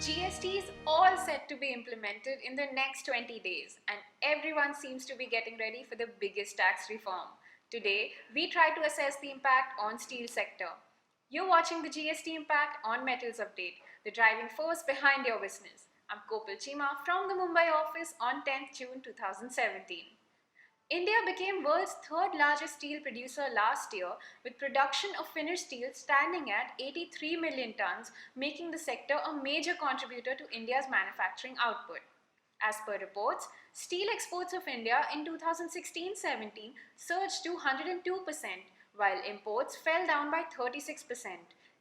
GST is all set to be implemented in the next 20 days, and everyone seems to be getting ready for the biggest tax reform. Today, we try to assess the impact on steel sector. You're watching the GST Impact on Metals Update, the driving force behind your business. I'm Kopal Chima from the Mumbai office on 10th June 2017. India became world's third largest steel producer last year, with production of finished steel standing at 83 million tons, making the sector a major contributor to India's manufacturing output. As per reports, steel exports of India in 2016-17 surged to 102%, while imports fell down by 36%,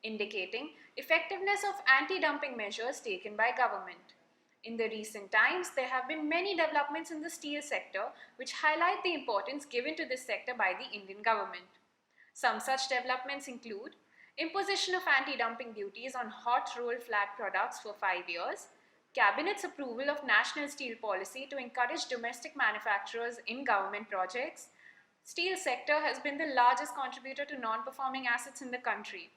indicating effectiveness of anti-dumping measures taken by government. In the recent times, there have been many developments in the steel sector which highlight the importance given to this sector by the Indian government. Some such developments include imposition of anti-dumping duties on hot rolled flat products for 5 years, Cabinet's approval of national steel policy to encourage domestic manufacturers in government projects. Steel sector has been the largest contributor to non-performing assets in the country.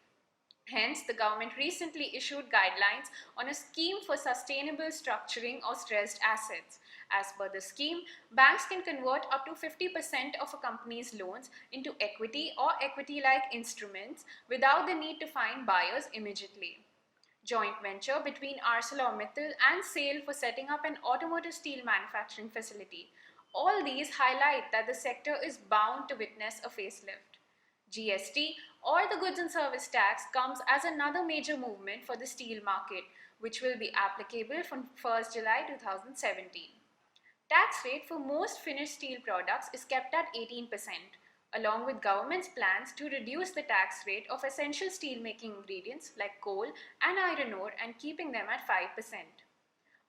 Hence, the government recently issued guidelines on a scheme for sustainable structuring of stressed assets. As per the scheme, banks can convert up to 50% of a company's loans into equity or equity-like instruments without the need to find buyers immediately. Joint venture between ArcelorMittal and SAIL for setting up an automotive steel manufacturing facility. All these highlight that the sector is bound to witness a facelift. GST, or the Goods and Service Tax, comes as another major movement for the steel market, which will be applicable from 1st July 2017. Tax rate for most finished steel products is kept at 18%, along with government's plans to reduce the tax rate of essential steelmaking ingredients like coal and iron ore and keeping them at 5%.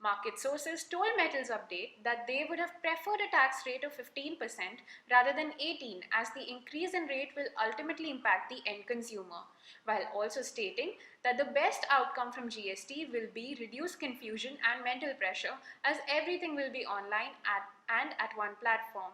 Market sources told Metals Update that they would have preferred a tax rate of 15% rather than 18%, as the increase in rate will ultimately impact the end consumer, while also stating that the best outcome from GST will be reduced confusion and mental pressure, as everything will be online and at one platform.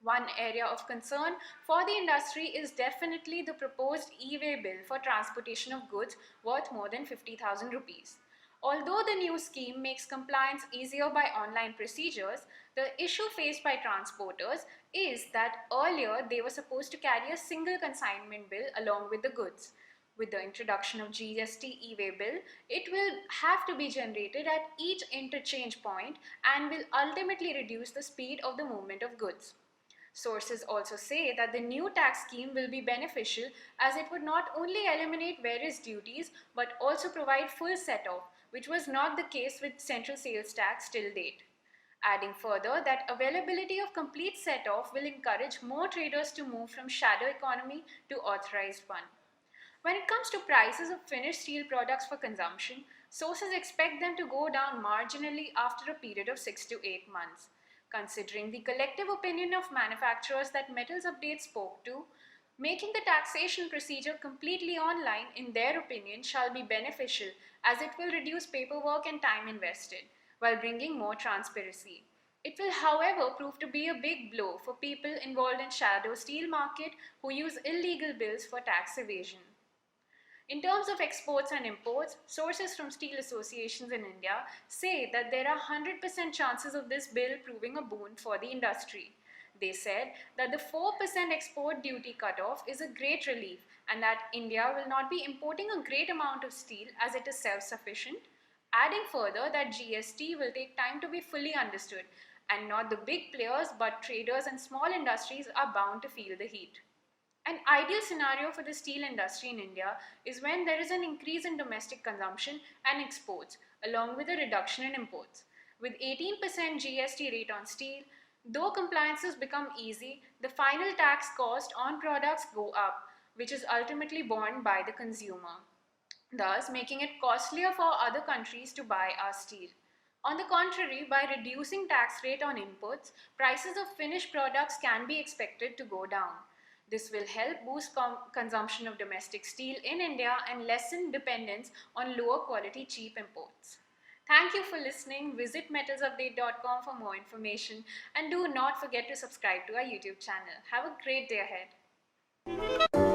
One area of concern for the industry is definitely the proposed e-way bill for transportation of goods worth more than 50,000 rupees. Although the new scheme makes compliance easier by online procedures, the issue faced by transporters is that earlier they were supposed to carry a single consignment bill along with the goods. With the introduction of GST e-way bill, it will have to be generated at each interchange point and will ultimately reduce the speed of the movement of goods. Sources also say that the new tax scheme will be beneficial, as it would not only eliminate various duties but also provide full set-off, which was not the case with central sales tax till date. Adding further that availability of complete set-off will encourage more traders to move from shadow economy to authorized one. When it comes to prices of finished steel products for consumption, sources expect them to go down marginally after a period of 6 to 8 months. Considering the collective opinion of manufacturers that Metals Update spoke to, making the taxation procedure completely online, in their opinion, shall be beneficial, as it will reduce paperwork and time invested, while bringing more transparency. It will, however, prove to be a big blow for people involved in shadow steel market who use illegal bills for tax evasion. In terms of exports and imports, sources from steel associations in India say that there are 100% chances of this bill proving a boon for the industry. They said that the 4% export duty cutoff is a great relief, and that India will not be importing a great amount of steel as it is self-sufficient, adding further that GST will take time to be fully understood, and not the big players but traders and small industries are bound to feel the heat. An ideal scenario for the steel industry in India is when there is an increase in domestic consumption and exports, along with a reduction in imports. With 18% GST rate on steel, though compliances become easy, the final tax cost on products go up, which is ultimately borne by the consumer, thus making it costlier for other countries to buy our steel. On the contrary, by reducing tax rate on inputs, prices of finished products can be expected to go down. This will help boost consumption of domestic steel in India and lessen dependence on lower quality cheap imports. Thank you for listening. Visit metalsupdate.com for more information, and do not forget to subscribe to our YouTube channel. Have a great day ahead.